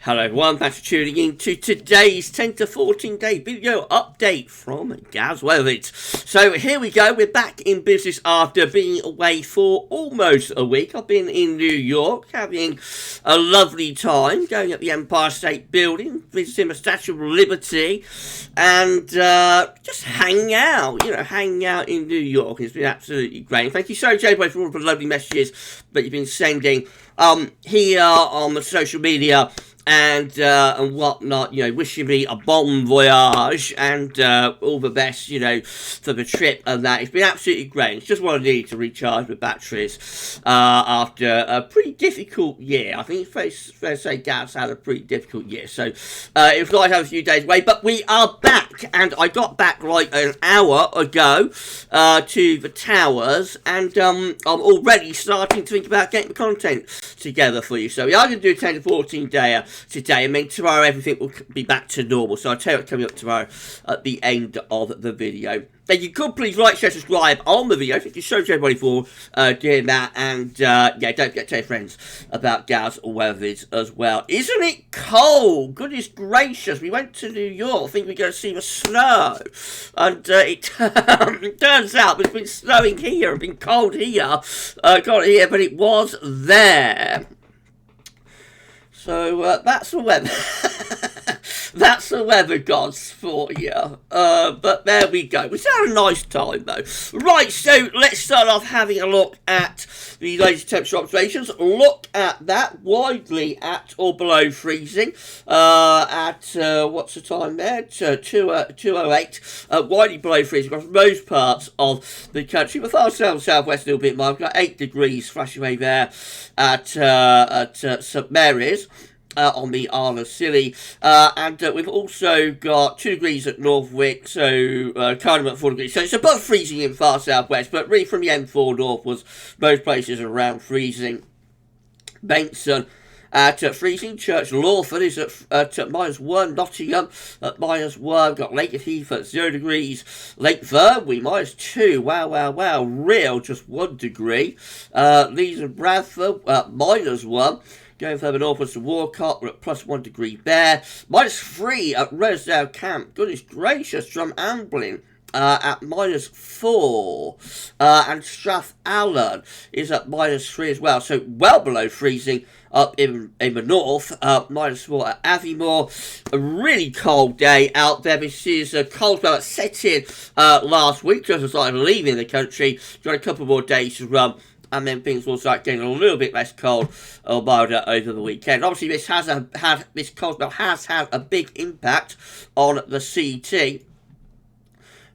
Hello everyone, thanks for tuning in to today's 10 to 14 day video update from GavsWeatherVids. So here we go, we're back in business after being away for almost a week. I've been in New York having a lovely time, going up the Empire State Building, visiting the Statue of Liberty, and just hanging out, hanging out in New York. It's been absolutely great. Thank you so much everybody for all the lovely messages that you've been sending here on the social media and whatnot, wishing me a bon voyage and all the best, for the trip and that. It's been absolutely great. It's just what I need to recharge the batteries after a pretty difficult year. I think it's fair to say Gavs had a pretty difficult year, so it was nice to have a few days away, but we are back, and I got back like an hour ago to the towers, and I'm already starting to think about getting the content together for you. So we are going to do a 10 to 14 day today, and then tomorrow everything will be back to normal. So I'll tell you what's coming up tomorrow at the end of the video. Then you could please like, share, subscribe on the video. Thank you so much everybody for doing that, and yeah, don't forget to tell your friends about GavsWeatherVids as well. Isn't it cold? Goodness gracious, we went to New York, I think we're going to see the snow, and it turns out it's been snowing here and been cold here, but it was there. So that's the weather. That's the weather gods for you. But there we go. We had a nice time though. Right, so let's start off having a look at the latest temperature observations. Look at that, widely at or below freezing. What's the time there? 2:08. Widely below freezing across most parts of the country. The far southwest a little bit more. We've got 8 degrees flashing away there at St Mary's. On the Isle of Scilly, and we've also got 2 degrees at Northwick, so kind of at 4 degrees, so it's above freezing in far southwest, but really from the M4 northwards, most places are around freezing. Bankson at freezing. Church Lawford is at -1, Nottingham at -1, got Lake Heath at 0 degrees, Lake Verwey -2, wow, Real just 1 degree, Leeds and Bradford at -1, going further northwards to Walcott, we're at +1 degree there, -3 at Rosedale Camp, goodness gracious, Drumamblin at -4, and Strathallan is at -3 as well, so well below freezing up in the north, -4 at Aviemore. A really cold day out there. This is a cold spell that set in last week, just as I was leaving the country. Got a couple more days to run, and then things will start getting a little bit less cold or milder over the weekend. Obviously, this cold spell has had a big impact on the CT.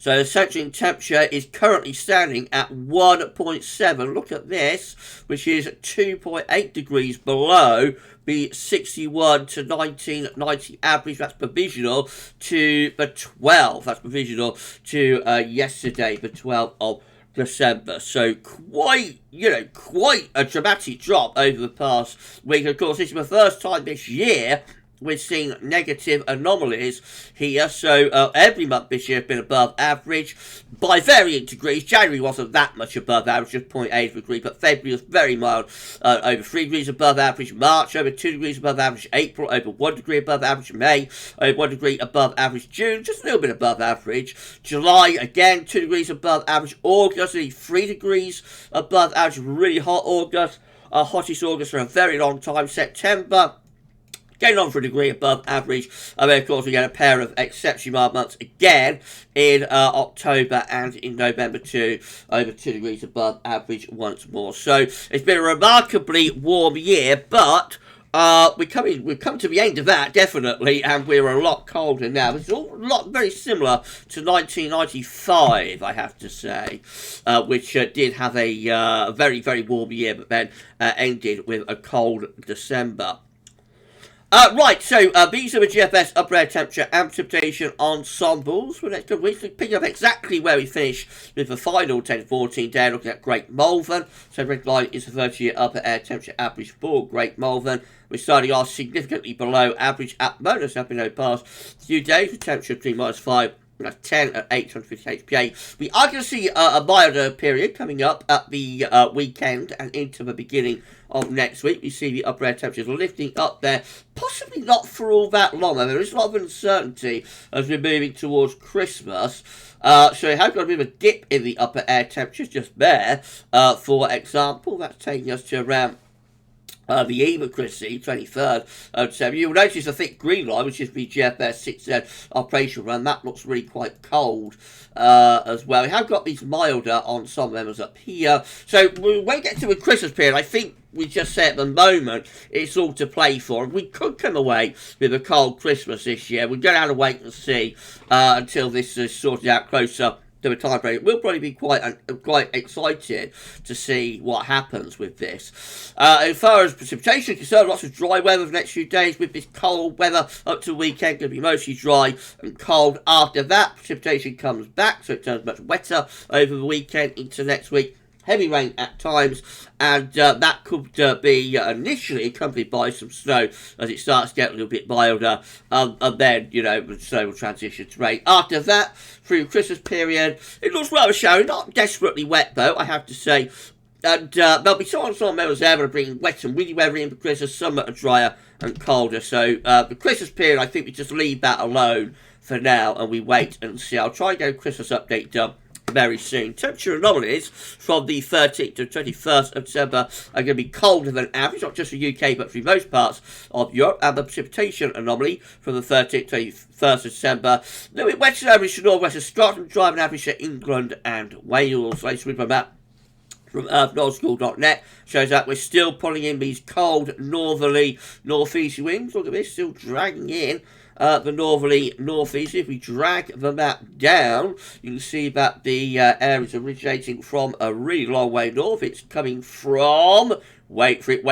So the central temperature is currently standing at 1.7. Look at this, which is 2.8 degrees below the 61 to 1990 average. That's provisional to the 12th. That's provisional to yesterday, the 12th of December. So quite a dramatic drop over the past week. Of course, this is the first time this year we're seeing negative anomalies here, so every month this year has been above average by varying degrees. January wasn't that much above average, just 0.8 degree, but February was very mild, over 3 degrees above average, March over 2 degrees above average, April over 1 degree above average, May over 1 degree above average, June just a little bit above average, July again 2 degrees above average, August 3 degrees above average, really hot August, hottest August for a very long time, September getting on for a degree above average, and then of course we get a pair of exceptionally mild months again in October and in November too, over 2 degrees above average once more. So it's been a remarkably warm year, but we've come to the end of that, definitely, and we're a lot colder now. It's all very similar to 1995, I have to say, which did have a very, very warm year, but then ended with a cold December. Right, so these are the GFS upper air temperature and precipitation ensembles for the next couple of weeks. Picking up exactly where we finish with the final 10 to 14 day, looking at Great Malvern. So red line is the 30-year upper air temperature average for Great Malvern. We're starting off significantly below average at Mona's, have been over past few days with temperature between -5 That's 10 at 850 HPA. We are going to see a milder period coming up at the weekend and into the beginning of next week. We see the upper air temperatures lifting up there, possibly not for all that long. There is a lot of uncertainty as we're moving towards Christmas. So we have got a bit of a dip in the upper air temperatures just there. For example, that's taking us to around the eve of Christmas, 23rd of December. You'll notice a thick green line, which is the GFS 6Z operational run. That looks really quite cold as well. We have got these milder on some members up here. So when we get to the Christmas period, I think we just say at the moment it's all to play for. We could come away with a cold Christmas this year. We're going to have to wait and see until this is sorted out closer to a time frame. We'll probably be quite excited to see what happens with this. As far as precipitation is concerned, lots of dry weather for the next few days with this cold weather up to the weekend. Going to be mostly dry and cold. After that, precipitation comes back, so it turns much wetter over the weekend into next week. Heavy rain at times, and that could be initially accompanied by some snow as it starts to get a little bit milder, and then, the snow will transition to rain. After that, through the Christmas period, it looks rather showery, not desperately wet though, I have to say, and there'll be some members there that are bringing wet and windy weather in for Christmas, some that are drier and colder, so the Christmas period, I think we just leave that alone for now, and we wait and see. I'll try and get a Christmas update done very soon. Temperature anomalies from the 13th to 21st of December are going to be colder than average, not just the UK but for most parts of Europe, and the precipitation anomaly from the 13th to 21st of December, a little bit wetter than average to northwest of Scotland, dry than average to England and Wales. Let's read my map from earthnorthschool.net shows that we're still pulling in these cold northerly northeasterly winds. Look at this, still dragging in the northerly northeast. If we drag the map down, you can see that the air is originating from a really long way north. It's coming from, wait for it,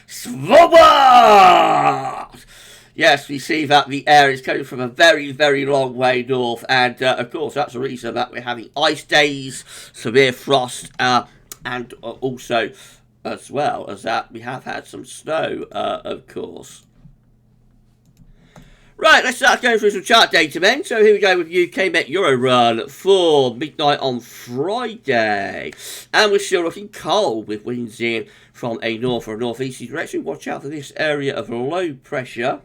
Svalbard! Yes, we see that the air is coming from a very, very long way north, and of course that's the reason that we're having ice days, severe frost, and also, as well as that, we have had some snow, of course. Right, let's start going through some chart data then. So here we go with UK Met Euro run for midnight on Friday. And we're still looking cold with winds in from a north or northeasterly direction. Watch out for this area of low pressure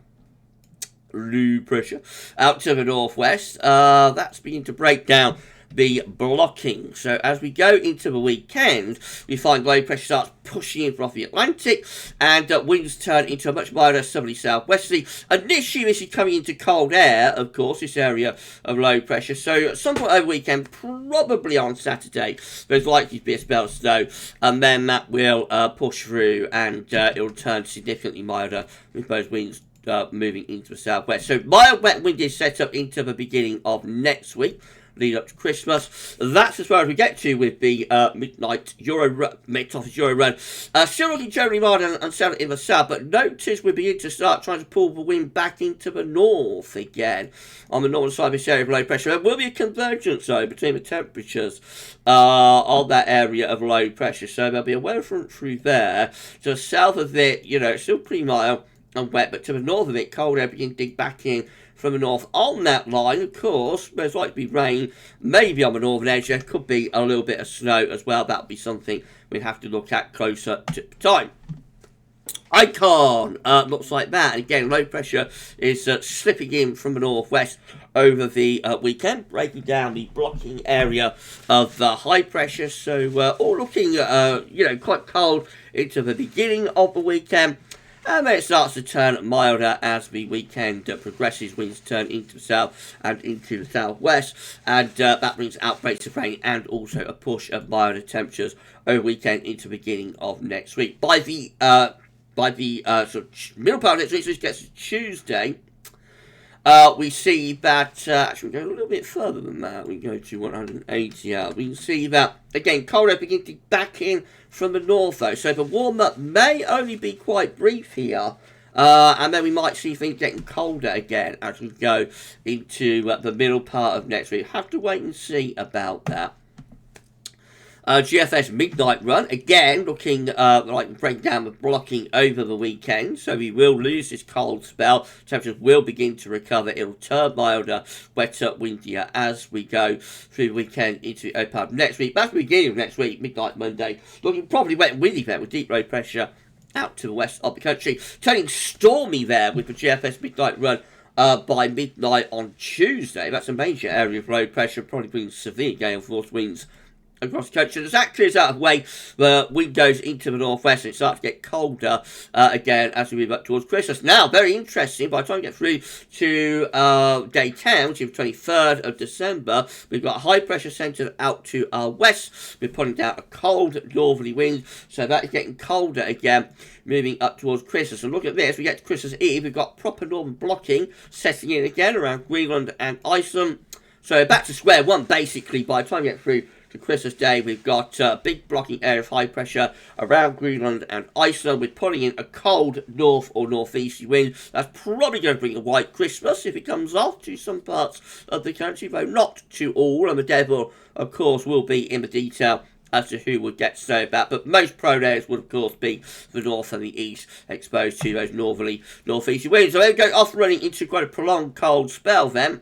out to the northwest. That's beginning to break down the blocking. So as we go into the weekend, we find low pressure starts pushing in from the Atlantic, and winds turn into a much milder southerly southwesterly. Initially, this is coming into cold air, of course, this area of low pressure. So at some point over the weekend, probably on Saturday, there's likely to be a spell of snow, and then that will push through, and it'll turn significantly milder with those winds moving into the southwest. So mild wet wind is set up into the beginning of next week, lead up to Christmas. That's as far as we get to with the midnight mid-office Euro run. Still looking generally mild and settled in the south, but notice we begin to start trying to pull the wind back into the north again on the northern side of this area of low pressure. There will be a convergence though between the temperatures on that area of low pressure, so there'll be a weather front through there. To the south of it, it's still pretty mild and wet, but to the north of it, cold air begins to dig back in from the north. On that line, of course, there's likely to be rain, maybe on the northern edge. There could be a little bit of snow as well. That would be something we have to look at closer to the time. Icon looks like that. And again, low pressure is slipping in from the northwest over the weekend, breaking down the blocking area of high pressure. So all looking, quite cold into the beginning of the weekend. And then it starts to turn milder as the weekend progresses. Winds turn into the south and into the southwest. And that brings outbreaks of rain and also a push of milder temperatures over the weekend into the beginning of next week. By the sort of middle part of next week, so it gets to Tuesday, we see that, actually we go a little bit further than that, we go to 180 hours. We can see that, again, cold air beginning to back in from the north though, so the warm-up may only be quite brief here, and then we might see things getting colder again as we go into the middle part of next week. Have to wait and see about that. GFS midnight run, again, looking like break down the blocking over the weekend, so we will lose this cold spell. Temperatures will begin to recover. It'll turn milder, wetter, windier as we go through the weekend into the open next week. That's the beginning of next week, midnight Monday, looking probably wet and windy there with deep low pressure out to the west of the country. Turning stormy there with the GFS midnight run by midnight on Tuesday. That's a major area of low pressure, probably bringing severe gale force winds across the country. As that clears out of the way, the wind goes into the northwest and it starts to get colder again as we move up towards Christmas. Now, very interesting, by the time we get through to day 10, which is the 23rd of December, we've got a high pressure centre out to our west. We're putting down a cold northerly wind, so that is getting colder again, moving up towards Christmas. And look at this, we get to Christmas Eve, we've got proper northern blocking setting in again around Greenland and Iceland. So back to square one, basically, by the time we get through to Christmas Day. We've got a big blocking area of high pressure around Greenland and Iceland. We're pulling in a cold north or northeasterly wind. That's probably going to bring a white Christmas if it comes off to some parts of the country, though not to all. And the devil, of course, will be in the detail as to who would get snowed about, but most prone areas would of course be the north and the east, exposed to those northerly northeasterly winds. So they go off running into quite a prolonged cold spell then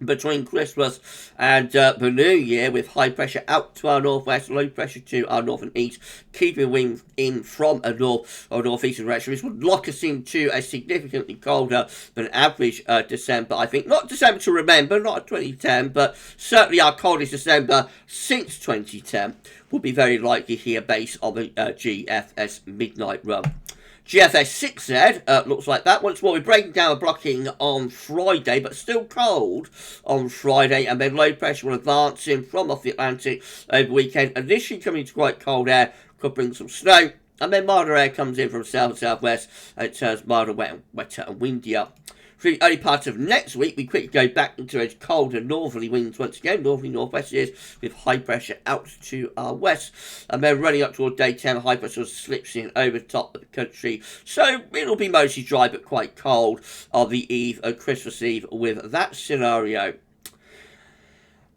between Christmas and the New Year, with high pressure out to our northwest, low pressure to our north and east, keeping wind in from a north or northeastern direction. This would lock us into a significantly colder than average December, I think. Not December to remember, not 2010, but certainly our coldest December since 2010 would be very likely here based on the GFS midnight run. GFS 6Z looks like that. Once more, we're breaking down a blocking on Friday, but still cold on Friday, and then low pressure will advance in from off the Atlantic over the weekend. Initially coming to quite cold air, could bring some snow, and then milder air comes in from south and southwest, and it turns milder, wetter and windier. For the early part of next week, we quickly go back into those colder northerly winds once again, northerly northwesterlies, with high pressure out to our west. And then running up toward day 10, high pressure slips in over the top of the country. So it'll be mostly dry but quite cold on the eve of Christmas Eve with that scenario.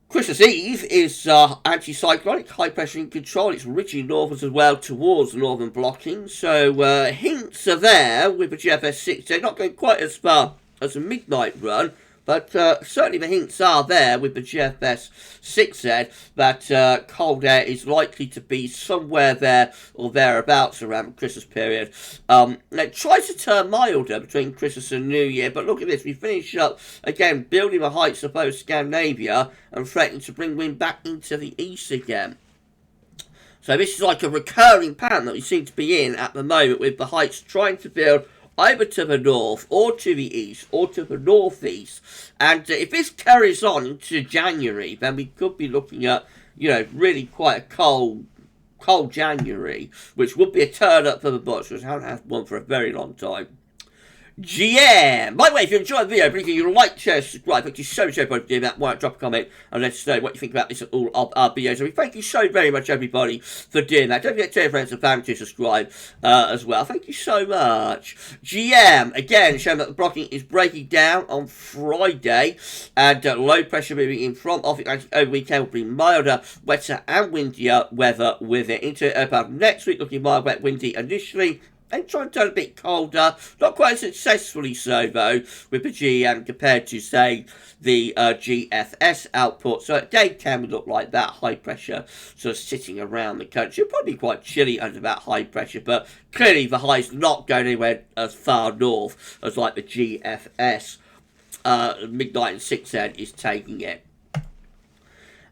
Christmas Eve is anticyclonic, high pressure in control. It's reaching northwards as well towards northern blocking. So hints are there with the GFS 6. They're not going quite as far as a midnight run, but certainly the hints are there with the GFS 6Z that cold air is likely to be somewhere there or thereabouts around the Christmas period. It tries to turn milder between Christmas and New Year, but look at this, we finish up again building the heights of both Scandinavia and threatening to bring wind back into the east again. So this is like a recurring pattern that we seem to be in at the moment, with the heights trying to build either to the north or to the east or to the northeast. And if this carries on into January, then we could be looking at, you know, really quite a cold January, which would be a turn up for the books, which I haven't had one for a very long time. GM! By the way, if you enjoyed the video, please give you a like, share, subscribe. Thank you so much everybody for doing that. Why not drop a comment and let us know what you think about this and all of our videos. I mean, thank you so very much everybody for doing that. Don't forget to tell your friends and family to subscribe as well. Thank you so much. GM, again, showing that the blocking is breaking down on Friday, and low pressure moving in from off Atlantic over the weekend will bring milder, wetter and windier weather with it. Into about next week, looking mild, wet, windy initially, and trying to turn a bit colder, not quite successfully so though, with the GM compared to, say, the GFS output. So at day 10 would look like that, high pressure sort of sitting around the country. It'll probably be quite chilly under that high pressure, but clearly the high's not going anywhere as far north as like the GFS midnight and 6Z is taking it.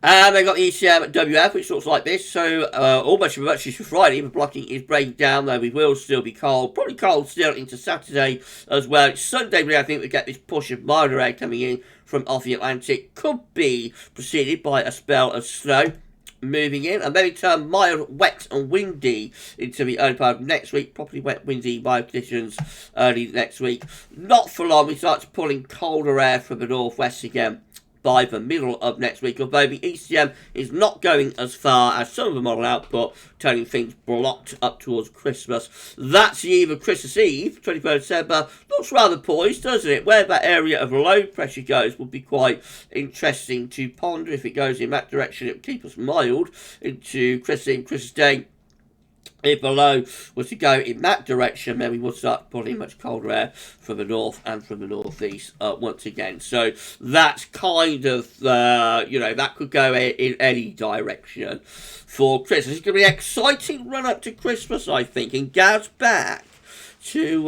And they've got the ECM WF, which looks like this. So almost for Friday, the blocking is breaking down, though we will still be cold. Probably cold still into Saturday as well. It's Sunday, really, I think we get this push of milder air coming in from off the Atlantic. Could be preceded by a spell of snow moving in, and then it turn mild, wet and windy into the early part of next week. Probably wet, windy, mild conditions early next week. Not for long, we start pulling colder air from the northwest again, by the middle of next week, although the ECM is not going as far as some of the model output, turning things blocked up towards Christmas. That's the eve of Christmas Eve, 23rd December. Looks rather poised, doesn't it? Where that area of low pressure goes will be quite interesting to ponder. If it goes in that direction, it will keep us mild into Christmas Eve, Christmas Day. If the low was to go in that direction, then we would start pulling much colder air from the north and from the northeast once again. So that's kind of, that could go in any direction for Christmas. It's going to be an exciting run-up to Christmas, I think, and Gav's back to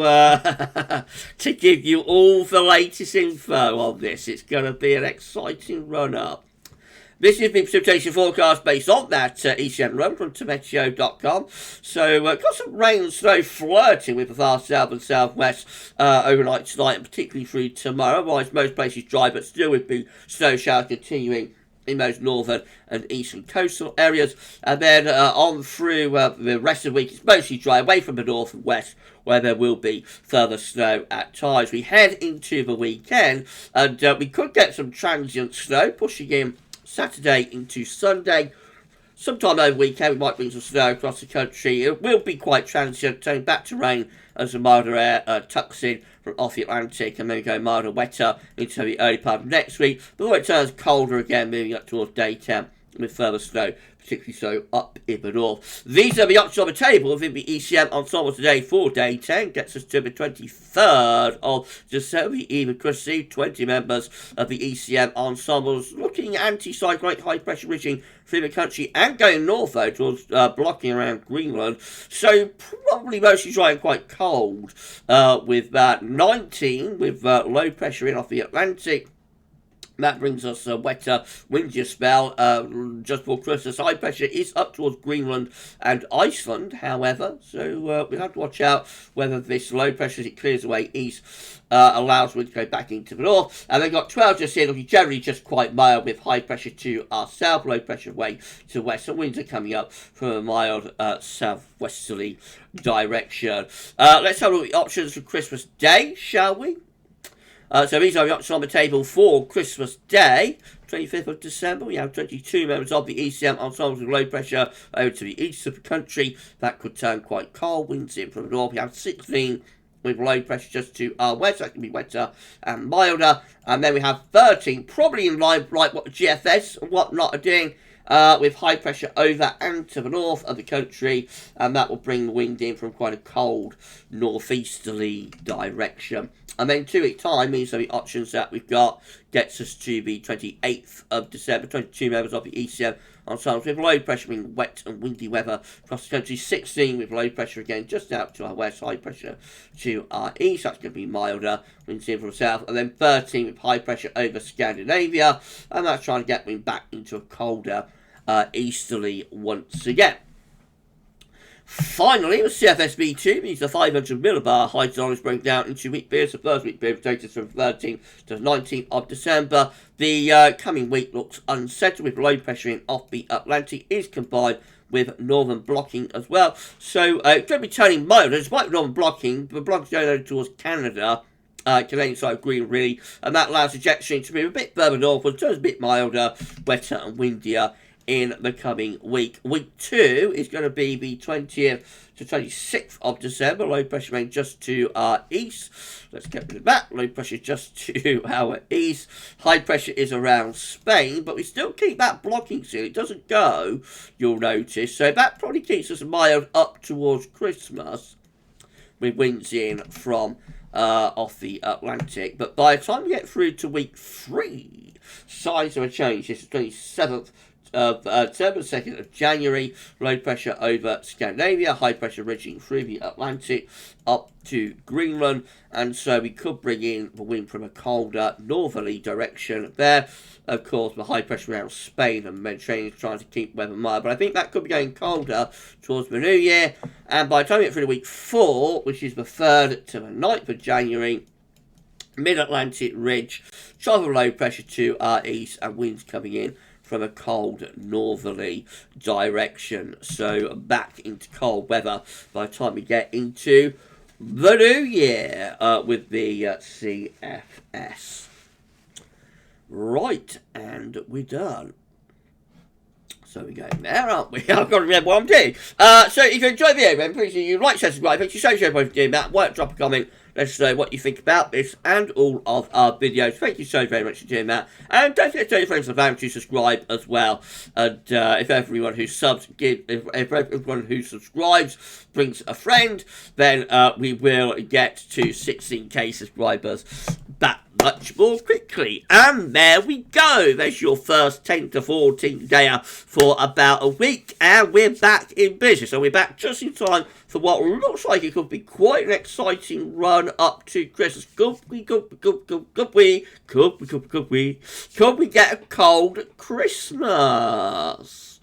to give you all the latest info on this. It's going to be an exciting run-up. This is the precipitation forecast based on that ECM run from Tometeo.com. So, got some rain and snow flirting with the far south and southwest overnight tonight, and particularly through tomorrow. Otherwise, most places dry, but still with the snow showers continuing in those northern and eastern coastal areas. And then on through the rest of the week, it's mostly dry away from the north and west, where there will be further snow at times. We head into the weekend, and we could get some transient snow pushing in Saturday into Sunday. Sometime over the weekend we might bring some snow across the country. It will be quite transient, turning back to rain as the milder air tucks in from off the Atlantic, and then go milder, wetter into the early part of next week. Before it turns colder again, moving up towards daytime with further snow, particularly so up in the north. These are the options on the table within the ECM ensemble today for day 10. Gets us to the 23rd of December, even Christmas Eve. 20 members of the ECM ensembles looking anti-cyclonic high pressure ridging through the country and going north though towards blocking around Greenland. So probably mostly dry and quite cold with 19 with low pressure in off the Atlantic. That brings us a wetter, windier spell just before Christmas. High pressure is up towards Greenland and Iceland, however. So we'll have to watch out whether this low pressure, as it clears away east, allows wind to go back into the north. And they've got 12 just here, looking generally just quite mild with high pressure to our south, low pressure away to west. And winds are coming up from a mild southwesterly direction. Let's have a look at the options for Christmas Day, shall we? So these are the options on the table for Christmas Day, 25th of December. We have 22 members of the ECM ensembles with low pressure over to the east of the country. That could turn quite cold. Winds in from the north. We have 16 with low pressure just to our west. That can be wetter and milder. And then we have 13, probably in line like what the GFS and whatnot are doing, with high pressure over and to the north of the country, and that will bring the wind in from quite a cold northeasterly direction. And then 2 week time means that the options that we've got gets us to the 28th of December. 22 members of the ECM ensembles with low pressure, meaning wet and windy weather across the country. 16 with low pressure again just out to our west, high pressure to our east. That's going to be milder, winds in from the south. And then 13 with high pressure over Scandinavia, and that's trying to get wind back into a colder easterly once again. Finally, the CFSB2 means the 500 millibar hydrology break down into week periods. The first week period takes us from 13th to 19th of December. The coming week looks unsettled with low pressure in off the Atlantic is combined with northern blocking as well. So it's going to be turning milder despite northern blocking. The block's going over towards Canada. Canadian side of Greenland really, and that allows the jet stream to move a bit further northwards, turns a bit milder, wetter and windier in the coming week. Week 2 is going to be the 20th to 26th of December. Low pressure remains just to our east. Let's get rid of that. Low pressure just to our east. High pressure is around Spain, but we still keep that blocking seal. It doesn't go, you'll notice. So that probably keeps us mild up towards Christmas with winds in from off the Atlantic. But by the time we get through to week 3, signs of a change. This is 27th of December, 2nd of January. Low pressure over Scandinavia, high pressure ridging through the Atlantic up to Greenland, and so we could bring in the wind from a colder northerly direction there. Of course, the high pressure around Spain and Mediterranean is trying to keep weather mild, but I think that could be going colder towards the new year. And by the time we get through to week 4, which is the 3rd to the 9th of January, mid-Atlantic ridge, trough of low pressure to our east, and winds coming in from a cold northerly direction. So back into cold weather by the time we get into the new year with the CFS. Right, and we're done. So we're going there, aren't we? I've got to remember what I'm doing. So if you enjoyed the video, then please you like, share, subscribe. Thank you so much for doing that. Why not drop a comment? Let us know what you think about this and all of our videos. Thank you so very much for doing that. And don't forget to tell your friends and family to subscribe as well. And if everyone who if everyone who subscribes brings a friend, then we will get to 16k subscribers that much more quickly. And there we go. There's your first 10 to 14 day for about a week. And we're back in business. So we're back just in time for what looks like it could be quite an exciting run up to Christmas. Could we get a cold Christmas?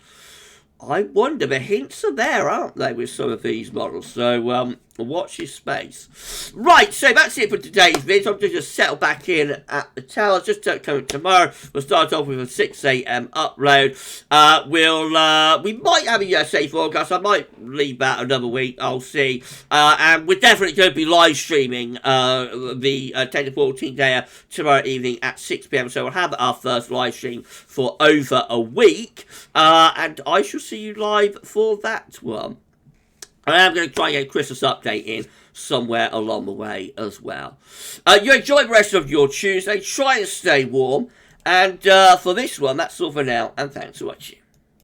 I wonder. The hints are there, aren't they, with some of these models? So, watch your space. Right, so that's it for today's video. I'm going to just settle back in at the tower. Just coming tomorrow. We'll start off with a 6 AM upload. We might have a USA forecast. I might leave that another week. I'll see. And we're definitely going to be live streaming the 10 to 14 day tomorrow evening at 6 PM. So we'll have our first live stream for over a week. And I shall see you live for that one. I am going to try and get a Christmas update in somewhere along the way as well. You enjoy the rest of your Tuesday. Try and stay warm. And for this one, that's all for now. And thanks for watching.